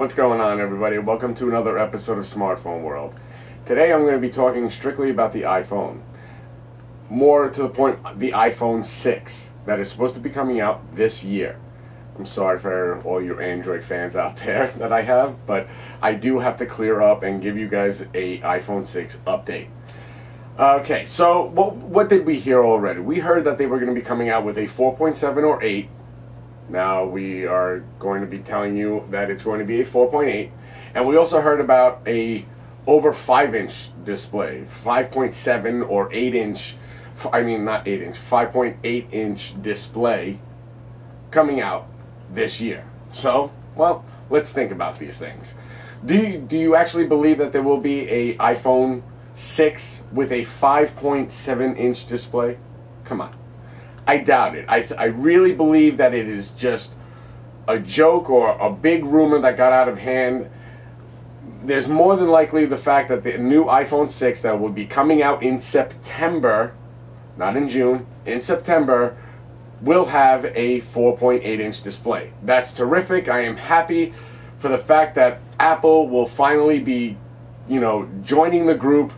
What's going on, everybody? Welcome to another episode of Smartphone World. Today I'm going to be talking strictly about the iPhone. More to the point, the iPhone 6 that is supposed to be coming out this year. I'm sorry for all your Android fans out there that I have, but I do have to clear up and give you guys a iPhone 6 update. Okay, so what did we hear already? We heard that they were going to be coming out with a 4.7 or 8. Now we are going to be telling you that it's going to be a 4.8, and we also heard about a over 5-inch display, 5.7 or 8-inch, I mean not 8-inch, 5.8-inch display coming out this year. So, well, let's think about these things. Do you actually believe that there will be a iPhone 6 with a 5.7-inch display? Come on. I doubt it. I really believe that it is just a joke or a big rumor that got out of hand. There's more than likely the fact that the new iPhone 6 that will be coming out in September, not in June, in September, will have a 4.8-inch display. That's terrific. I am happy for the fact that Apple will finally be, joining the group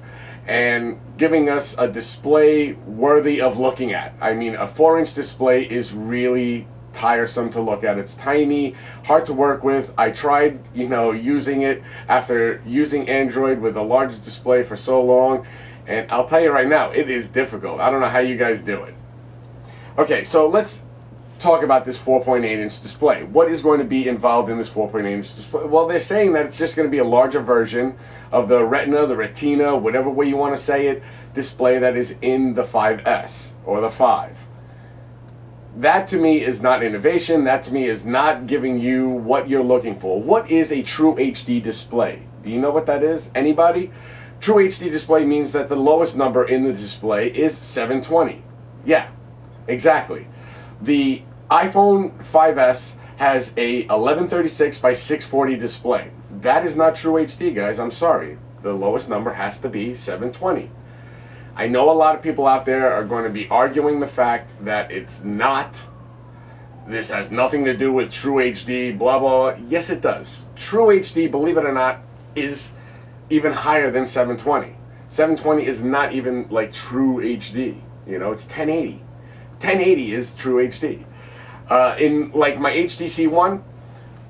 and giving us a display worthy of looking at. I mean, a 4-inch display is really tiresome to look at. It's tiny, hard to work with. I tried, using it after using Android with a larger display for so long, and I'll tell you right now, it is difficult. I don't know how you guys do it. Okay, so let's talk about this 4.8-inch display. What is going to be involved in this 4.8-inch display? Well, they're saying that it's just going to be a larger version of the Retina, whatever way you want to say it, display that is in the 5S or the 5. That to me is not innovation. That to me is not giving you what you're looking for. What is a true HD display? Do you know what that is? Anybody? True HD display means that the lowest number in the display is 720. Yeah, exactly. The iPhone 5S has a 1136 by 640 display. That is not true HD, guys. I'm sorry. The lowest number has to be 720. I know a lot of people out there are going to be arguing the fact that it's not. This has nothing to do with true HD, blah, blah, blah. Yes, it does. True HD, believe it or not, is even higher than 720. 720 is not even like true HD. It's 1080. 1080 is true HD. In like my HTC One,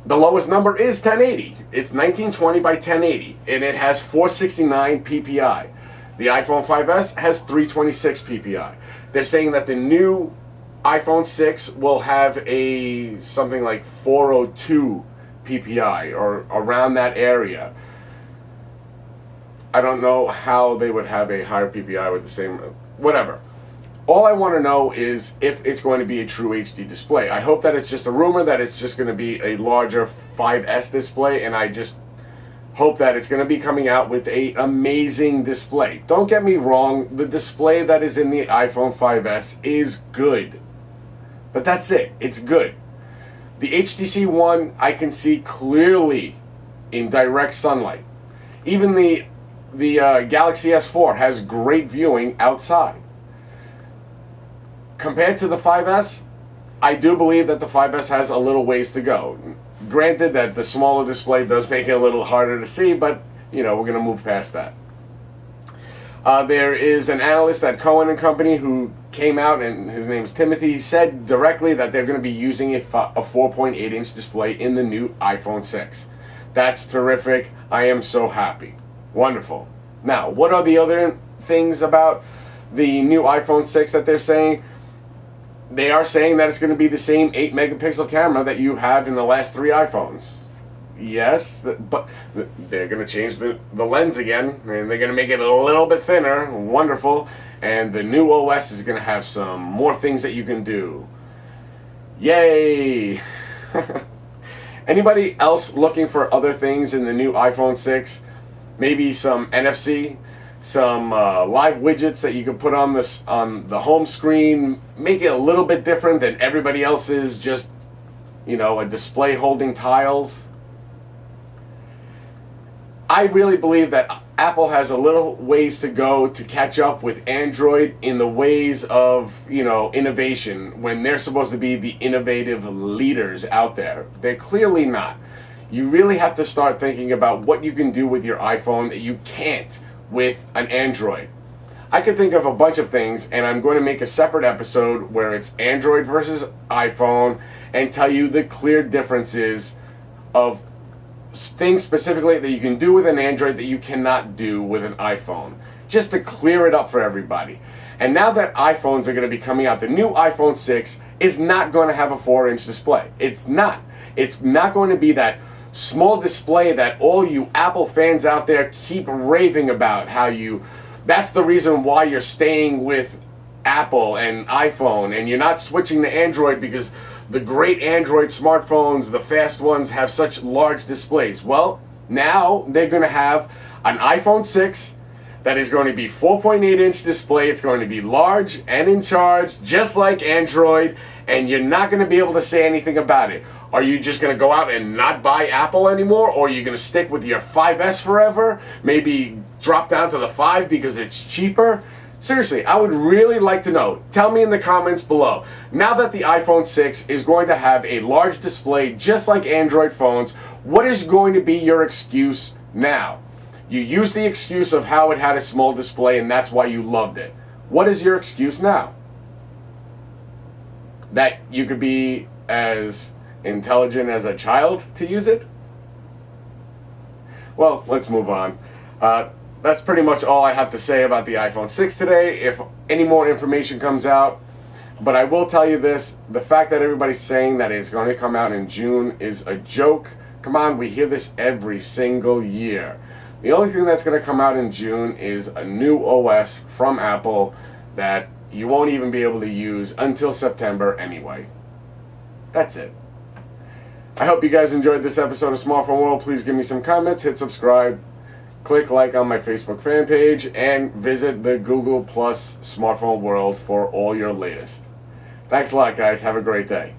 the lowest number is 1080. It's 1920 by 1080, and it has 469 PPI. The iPhone 5S has 326 PPI. They're saying that the new iPhone 6 will have a something like 402 PPI or around that area. I don't know how they would have a higher PPI with the same, whatever. All I want to know is if it's going to be a true HD display. I hope that it's just a rumor, that it's just going to be a larger 5S display, and I just hope that it's going to be coming out with an amazing display. Don't get me wrong, the display that is in the iPhone 5S is good. But that's it. It's good. The HTC One I can see clearly in direct sunlight. Even the Galaxy S4 has great viewing outside. Compared to the 5S, I do believe that the 5S has a little ways to go. Granted that the smaller display does make it a little harder to see, but, we're going to move past that. There is an analyst at Cohen & Company who came out, and his name is Timothy. He said directly that they're going to be using a 4.8-inch display in the new iPhone 6. That's terrific. I am so happy. Wonderful. Now, what are the other things about the new iPhone 6 that they're saying? They are saying that it's going to be the same 8-megapixel camera that you have in the last 3 iPhones. Yes, but they're going to change the lens again, and they're going to make it a little bit thinner. Wonderful. And the new OS is going to have some more things that you can do. Yay! Anybody else looking for other things in the new iPhone 6? Maybe some NFC? Some live widgets that you can put on the home screen, make it a little bit different than everybody else's, just a display holding tiles. I really believe that Apple has a little ways to go to catch up with Android in the ways of innovation when they're supposed to be the innovative leaders out there. They're clearly not. you really have to start thinking about what you can do with your iPhone that you can't with an Android. I could think of a bunch of things, and I'm going to make a separate episode where it's Android versus iPhone and tell you the clear differences of things specifically that you can do with an Android that you cannot do with an iPhone, just to clear it up for everybody. And now that iPhones are going to be coming out, the new iPhone 6 is not going to have a 4-inch display. It's not. It's not going to be that small display that all you Apple fans out there keep raving about, that's the reason why you're staying with Apple and iPhone and you're not switching to Android, because the great Android smartphones, the fast ones, have such large displays. Well, now they're going to have an iPhone 6 that is going to be 4.8-inch display. It's going to be large and in charge, just like Android, and you're not going to be able to say anything about it. Are you just going to go out and not buy Apple anymore? Or are you going to stick with your 5S forever? Maybe drop down to the 5 because it's cheaper? Seriously, I would really like to know. Tell me in the comments below. Now that the iPhone 6 is going to have a large display just like Android phones, what is going to be your excuse now? You used the excuse of how it had a small display and that's why you loved it. What is your excuse now? That you could be as intelligent as a child to use it? Well, let's move on. That's pretty much all I have to say about the iPhone 6 today. If any more information comes out, but I will tell you this, the fact that everybody's saying that it's going to come out in June is a joke. Come on, we hear this every single year. The only thing that's going to come out in June is a new OS from Apple that you won't even be able to use until September anyway. That's it. I hope you guys enjoyed this episode of Smartphone World. Please give me some comments, hit subscribe, click like on my Facebook fan page, and visit the Google Plus Smartphone World for all your latest. Thanks a lot, guys. Have a great day.